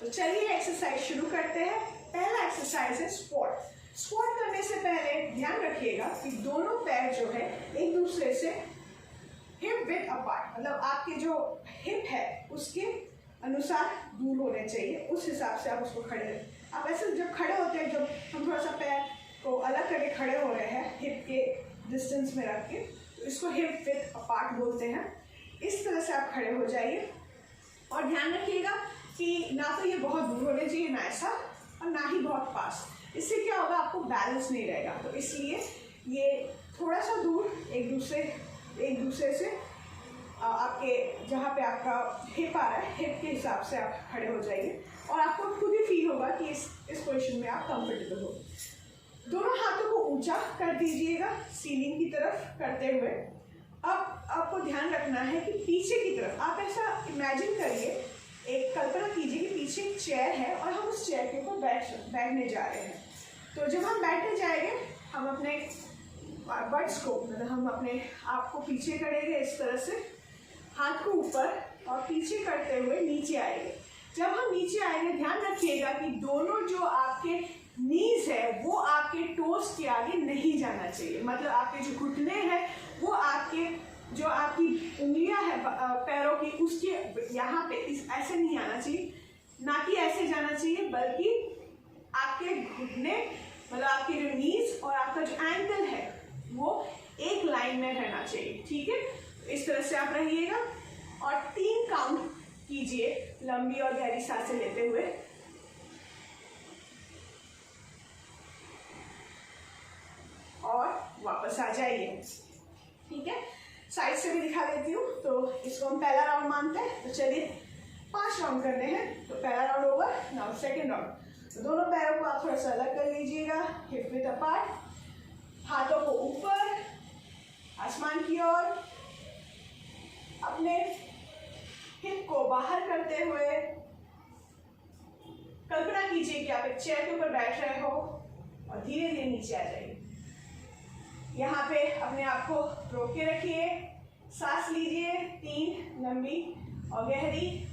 तो चलिए एक्सरसाइज शुरू करते हैं। पहला एक्सरसाइज है स्क्वाट। स्क्वाट करने से पहले ध्यान रखिएगा कि दोनों पैर जो है एक दूसरे से हिप विड्थ अपार्ट, मतलब आपके जो हिप है उसके अनुसार दूर होने चाहिए, उस हिसाब से आप उसको खड़े रखें। आप ऐसे जब खड़े होते हैं, जब हम थोड़ा सा पैर को अलग करके खड़े हो रहे हैं हिप के डिस्टेंस में रख के, तो इसको हिप विड्थ अपार्ट बोलते हैं। इस तरह से आप खड़े हो जाइए और ध्यान रखिएगा कि ना तो ये बहुत दूर होने चाहिए, ना ऐसा, और ना ही बहुत पास। इससे क्या होगा, आपको बैलेंस नहीं रहेगा। तो इसलिए ये थोड़ा सा दूर एक दूसरे से आपके जहाँ पे आपका हिप आ रहा है, हिप के हिसाब से आप खड़े हो जाइए और आपको खुद ही फील होगा कि इस पोजीशन में आप कंफर्टेबल हो। दोनों हाथों को ऊंचा कर दीजिएगा सीलिंग की तरफ करते हुए। अब आपको ध्यान रखना है कि पीछे की तरफ आप ऐसा इमेजिन करिए, एक कल्पना कीजिए कि पीछे एक चेयर है और हम उस चेयर के ऊपर बैठने जा रहे हैं। तो जब हम बैठने जाएंगे, हम अपने बट्स को, मतलब हम अपने आप को पीछे करेंगे इस तरह से, हाथ को ऊपर और पीछे करते हुए नीचे आएंगे। जब हम नीचे आएंगे, ध्यान रखिएगा कि दोनों जो आपके नीज है वो आपके टोस के आगे नहीं जाना चाहिए। मतलब आपके जो घुटने हैं वो आपके जो आपकी उंगलियां है पैरों की, उसके यहाँ पे ऐसे नहीं आना चाहिए, ना कि ऐसे जाना चाहिए, बल्कि आपके घुटने, मतलब आपके जो नीज और आपका जो एंकल है वो एक लाइन में रहना चाहिए। ठीक है, इस तरह से आप रहिएगा और 3 काउंट कीजिए लंबी और गहरी सांसें लेते हुए। और वापस आ जाइए। ठीक है, साइड से भी दिखा देती हूँ। तो इसको हम पहला राउंड मानते हैं। तो चलिए 5 राउंड करने हैं। तो पहला round over, now second round. तो दोनों पैरों को आप थोड़ा सा अलग कर लीजिएगा, हिप विड्थ अपार्ट, हाथों को ऊपर आसमान की ओर, अपने हिप को बाहर करते हुए कल्पना कीजिए कि आप एक चेयर के ऊपर बैठ रहे हो और धीरे धीरे नीचे आ जाइए। यहाँ पे अपने आप को रोक के रखिए, सांस लीजिए 3 लंबी और गहरी,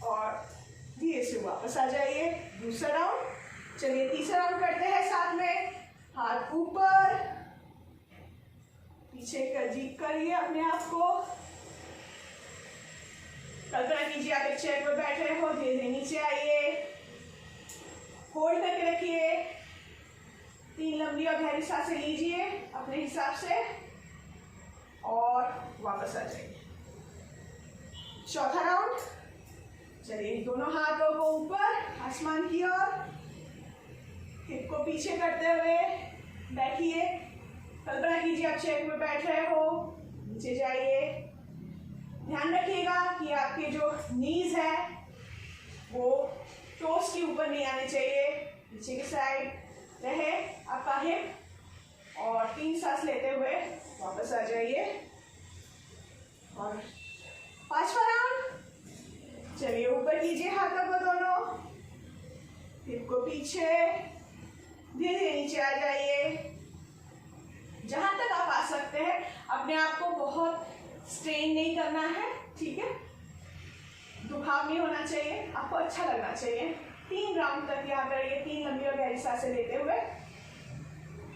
और धीरे से वापस आ जाइए। दूसरा राउंड। चलिए तीसरा राउंड करते हैं साथ में। हाथ ऊपर, पीछे करिए अपने आप को, कल्पना कीजिए आप एक चेयर पर बैठ रहे हो, धीरे धीरे नीचे आइए, होल्ड करके रखिए, 3 लंबी और गहरी सांसें लीजिए अपने हिसाब से और वापस आ जाइए। चौथा राउंड। चलिए दोनों हाथों को ऊपर आसमान की ओर, हिप को पीछे करते हुए बैठिए, कल्पना कीजिए आप चेयर पर बैठ रहे हो, नीचे जाइए। ध्यान रखिएगा कि आपके जो नीज है वो टोस के ऊपर नहीं आने चाहिए, नीचे की साइड रहे आपका हिप, और 3 सांस लेते हुए वापस आ जाइए। और 5वां राउंड। चलिए ऊपर कीजिए हाथों को दोनों, हिप को पीछे, धीरे धीरे नीचे आ जाइए। जहां तक आप आ सकते हैं, अपने आप को बहुत स्ट्रेन नहीं करना है। ठीक है, दुखाव नहीं होना चाहिए, आपको अच्छा लगना चाहिए। 3 राउंड तक यहाँ पर रहिए, 3 लंबी और गहरी सांसें लेते हुए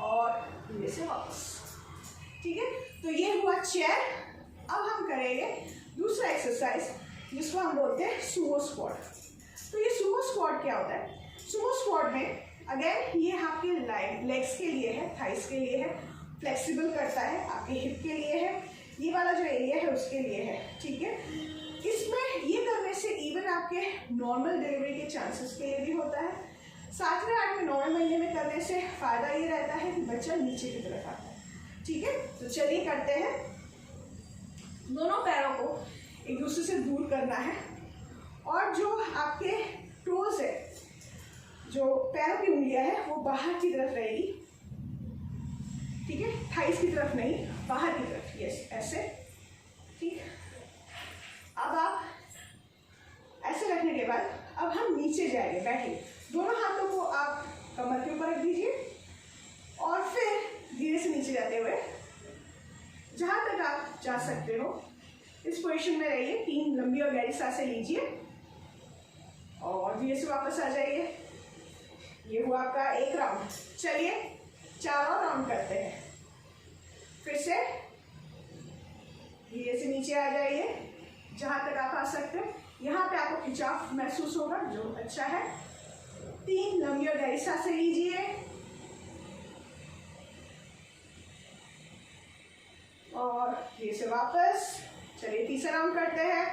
और धीरे से वापस। ठीक है, तो ये हुआ चेयर। अब हम करेंगे दूसरा एक्सरसाइज जिसको हम बोलते हैं सुमो स्क्वाट। तो ये सुमो स्क्वाट क्या होता है? सुमो स्क्वाट में अगेन ये आपके लेग्स के लिए है, थाइस के लिए है, फ्लेक्सिबल करता है, आपके हिप के लिए है, ये वाला जो एरिया है उसके लिए है। ठीक है, इसमें ये करने से इवन आपके नॉर्मल डिलीवरी के चांसेस के लिए भी होता है। 7वें 8वें 9वें महीने में करने से फायदा ये रहता है कि बच्चा नीचे की तरफ आता है। ठीक है, तो चलिए करते हैं। दोनों पैरों को एक दूसरे से दूर करना है और जो आपके टोज है, जो पैरों की उंगलियां है, वो बाहर की तरफ रहेगी। ठीक है, थाइस की तरफ नहीं, बाहर की तरफ। यस, ऐसे। ठीक, अब आप ऐसे रखने के बाद अब हम नीचे जाएंगे। बैठिए, दोनों हाथों को आप कमर के ऊपर रख दीजिए और फिर धीरे से नीचे जाते हुए जहां तक आप जा सकते हो इस पोजीशन में रहिए, 3 लंबी और गहरी सांसें लीजिए और धीरे से वापस आ जाइए। ये हुआ आपका एक राउंड। चलिए 4 और राउंड करते हैं। फिर से धीरे से नीचे आ जाइए जहां तक आप आ सकते हैं। यहाँ पे आपको खिंचाव महसूस होगा जो अच्छा है। 3 लंबी और गहरी सांसें लीजिए और धीरे से वापस। चलिए तीसरा राउंड करते हैं।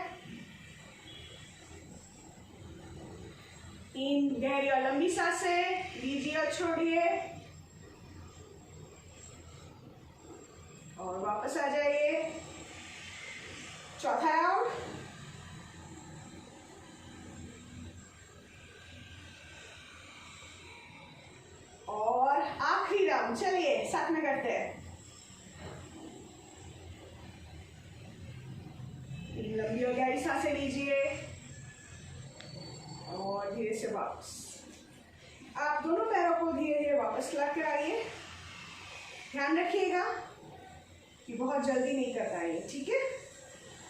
3 गहरी और लंबी सांसें लीजिए और छोड़िए और वापस आ जाइए। चौथा राउंड। और आखिरी राउंड। चलिए साथ में करते हैं। 3 लंबी और गहरी सांसें लीजिए और धीरे से वापस। आप दोनों पैरों को धीरे धीरे वापस ला कर आइए। ध्यान रखिएगा कि बहुत जल्दी नहीं करना है, ठीक है।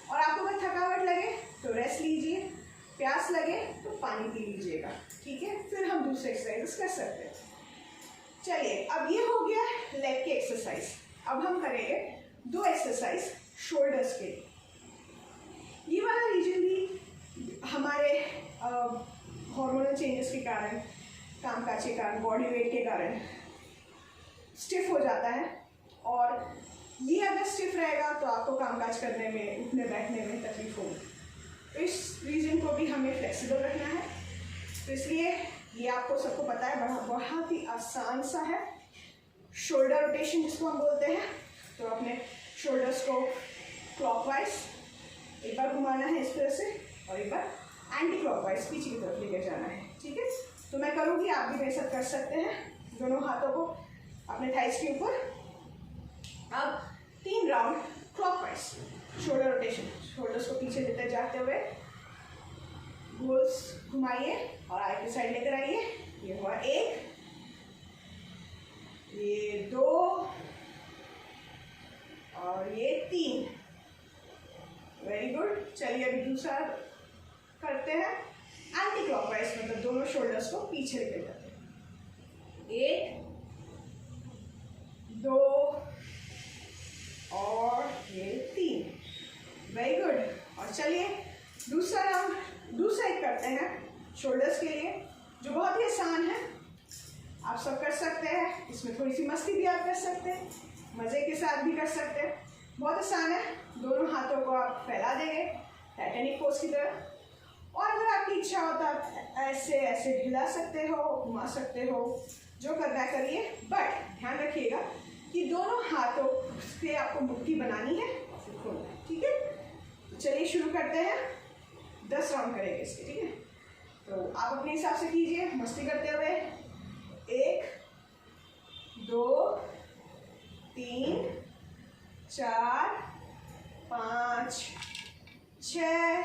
और आपको अगर थकावट लगे तो रेस्ट लीजिए, प्यास लगे तो पानी पी लीजिएगा, ठीक है। फिर हम दूसरे एक्सरसाइज कर सकते हैं। चलिए अब ये हो गया लेग की एक्सरसाइज। अब हम करेंगे 2 एक्सरसाइज शोल्डर्स के। ये वाला रीजन भी हमारे हार्मोनल चेंजेस के कारण, कामकाज के कारण, बॉडी वेट के कारण स्टिफ हो जाता है। और ये अगर स्टिफ रहेगा तो आपको कामकाज करने में, उठने बैठने में तकलीफ होगी। तो इस रीजन को भी हमें फ्लेक्सिबल रखना है। तो इसलिए ये आपको सबको पता है, बहुत ही आसान सा है। शोल्डर रोटेशन जिसको हम बोलते हैं। तो अपने शोल्डर्स को क्लॉकवाइज एक बार घुमाना है इस तरह से और एक बार एंटी क्लॉकवाइज पीछे की तरफ लेकर जाना है, ठीक है। तो मैं करूँगी, आप भी मेरे साथ कर सकते हैं। दोनों हाथों को अपने थाइस के ऊपर। अब 3 round clockwise shoulder rotation. Shoulders को पीछे लेते जाते हुए गोल्स घुमाइए और आगे की साइड लेकर आइए। ये हुआ 1, ये 2 और ये 3। Very good. चलिए अभी दूसरा करते हैं एंटी क्लॉकवाइज, मतलब दोनों शोल्डर्स को पीछे लेकर जाते हैं। 1, 2 और ये 3। Very good. और चलिए दूसरा राउंड, दूसरा एक करते हैं शोल्डर्स के लिए, जो बहुत ही आसान है। आप सब कर सकते हैं। इसमें थोड़ी सी मस्ती भी आप कर सकते हैं, मज़े के साथ भी कर सकते हैं। बहुत आसान है। दोनों हाथों को आप फैला देंगे टाइटैनिक पोज की तरह। और अगर आपकी इच्छा हो तो आप ऐसे ऐसे हिला सकते हो, घुमा सकते हो, जो करना है करिए। बट ध्यान रखिएगा कि दोनों हाथों से आपको मुट्ठी बनानी है और फिर खोलना है, ठीक है। तो चलिए शुरू करते हैं। 10 राउंड करेंगे इसके, ठीक है। तो आप अपने हिसाब से कीजिए मस्ती करते हुए। 1, 2, 3, 4, 5, 6,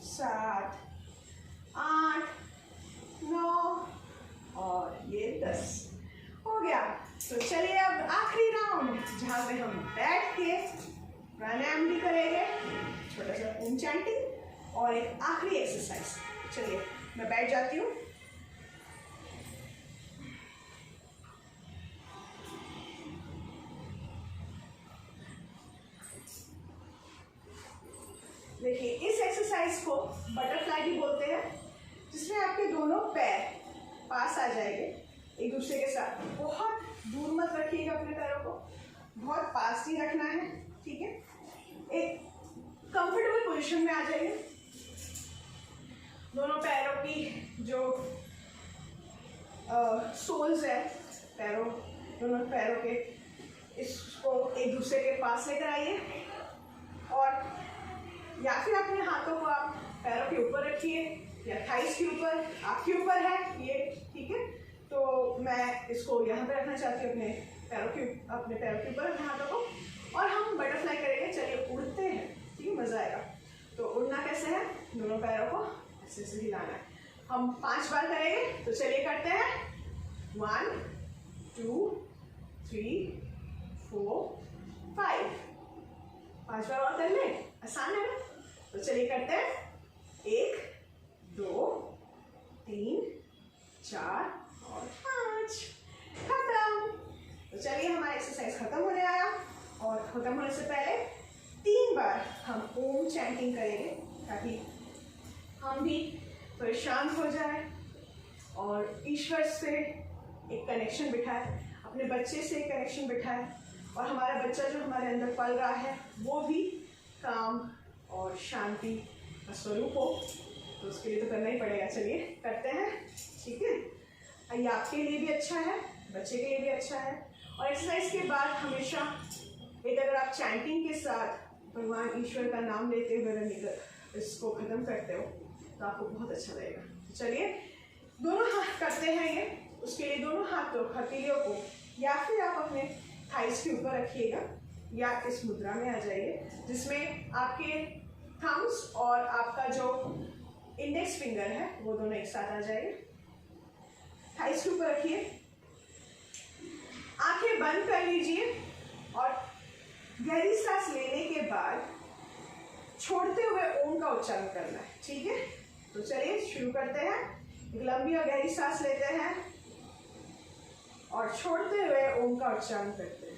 7, 8, 9 और ये 10 हो गया। तो चलिए अब आखिरी राउंड, जहाँ पे हम बैठ के प्राणायाम भी करेंगे, छोटा सा ओम चैंटिंग और एक आखिरी एक्सरसाइज। चलिए मैं बैठ जाती हूँ। देखिए इस एक्सरसाइज को बटरफ्लाई भी बोलते हैं, जिसमें आपके दोनों पैर पास आ जाएंगे एक दूसरे के साथ। बहुत दूर मत रखिएगा अपने पैरों को, बहुत पास ही रखना है, ठीक है। एक कंफर्टेबल पोजीशन में आ जाइए। दोनों पैरों की जो सोल्स है, दोनों पैरों के, इसको एक दूसरे के पास लेकर आइए। और या फिर अपने हाथों को आप पैरों के ऊपर रखिए या थाइस के ऊपर, आपके ऊपर है ये, ठीक है। तो मैं इसको यहाँ पे रखना चाहती हूँ, अपने पैरों के ऊपर अपने हाथों को। और हम बटरफ्लाई करेंगे। चलिए उड़ते हैं, ठीक है, मजा आएगा। तो उड़ना कैसे है, दोनों पैरों को ऐसे ऐसे हिलाना है। हम 5 बार करेंगे, तो चलिए करते हैं। 1, 2, 3, 4, 5। 5 बार और कर लें, आसान है ना? तो चलिए करते हैं। 1 2 3 4 और 5। खत्म। तो चलिए हमारा एक्सरसाइज खत्म होने आया, और खत्म होने से पहले 3 बार हम ओम चैंटिंग करेंगे ताकि हम भी थोड़े शांत हो जाए और ईश्वर से एक कनेक्शन बिठाए, अपने बच्चे से एक कनेक्शन बिठाए, और हमारा बच्चा जो हमारे अंदर पल रहा है वो भी काम और शांति का स्वरूप हो। तो उसके लिए तो करना ही पड़ेगा। चलिए करते हैं, ठीक है? ये आपके लिए भी अच्छा है, बच्चे के लिए भी अच्छा है। और एक्सरसाइज के बाद हमेशा एक अगर आप चैंटिंग के साथ भगवान ईश्वर का नाम लेते हुए अगर इसको ख़त्म करते हो तो आपको बहुत अच्छा लगेगा। तो चलिए दोनों हाथ करते हैं ये। उसके लिए दोनों हाथ तो हथेलियों को या फिर आप अपने थाइस के ऊपर रखिएगा, या इस मुद्रा में आ जाइए जिसमें आपके थम्स और आपका जो इंडेक्स फिंगर है वो दोनों एक साथ आ जाएंगे। थाइस के ऊपर रखिए, आंखें बंद कर लीजिए और गहरी सांस लेने के बाद छोड़ते हुए ओम का उच्चारण करना है, ठीक है? तो चलिए शुरू करते हैं। एक लंबी और गहरी सांस लेते हैं और छोड़ते हुए ओम का उच्चारण करते हैं।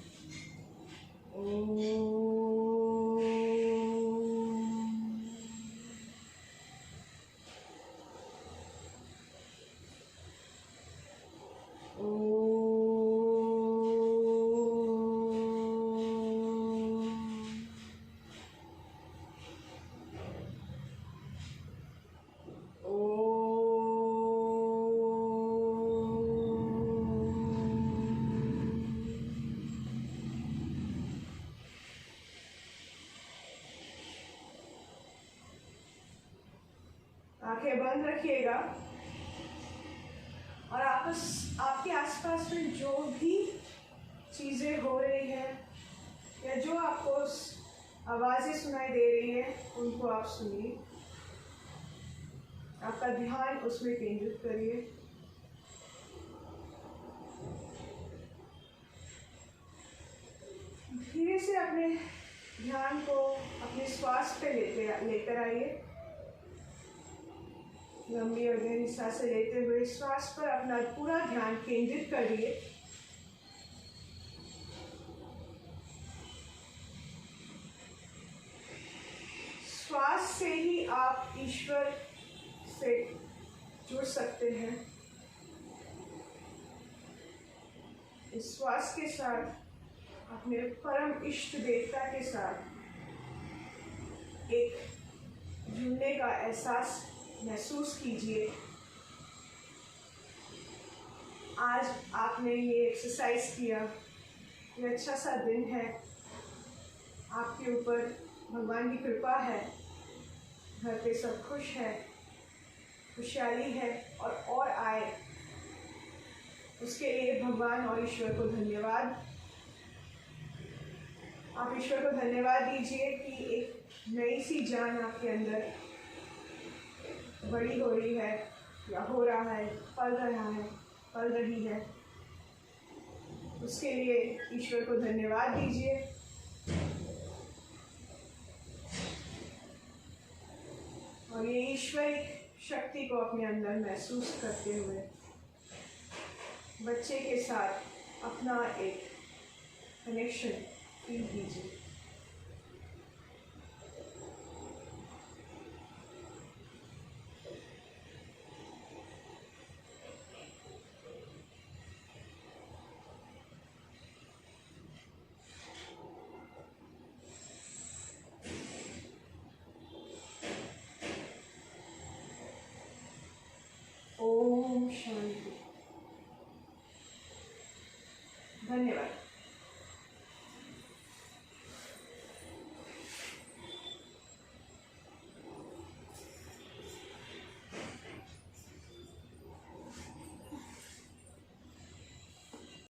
आंखें बंद रखिएगा और आपके आसपास में जो भी चीज़ें हो रही है या जो आपको आवाज़ें सुनाई दे रही है उनको आप सुनिए, आपका ध्यान उसमें केंद्रित करिए। धीरे से अपने ध्यान को अपने श्वास पे लेकर आइए। लंबी और गहरी सांसें लेते हुए श्वास पर अपना पूरा ध्यान केंद्रित करिए। श्वास से ही आप ईश्वर से जुड़ सकते हैं। इस श्वास के साथ अपने परम इष्ट देवता के साथ एक जुड़ने का एहसास महसूस कीजिए। आज आपने ये एक्सरसाइज किया, ये अच्छा सा दिन है, आपके ऊपर भगवान की कृपा है, घर पे सब खुश है, खुशहाली है और आए, उसके लिए भगवान और ईश्वर को धन्यवाद। आप ईश्वर को धन्यवाद दीजिए कि एक नई सी जान आपके अंदर बड़ी हो रही है या हो रहा है, पल रही है। उसके लिए ईश्वर को धन्यवाद दीजिए। और ये ईश्वरी शक्ति को अपने अंदर महसूस करते हुए बच्चे के साथ अपना एक कनेक्शन फील कीजिए।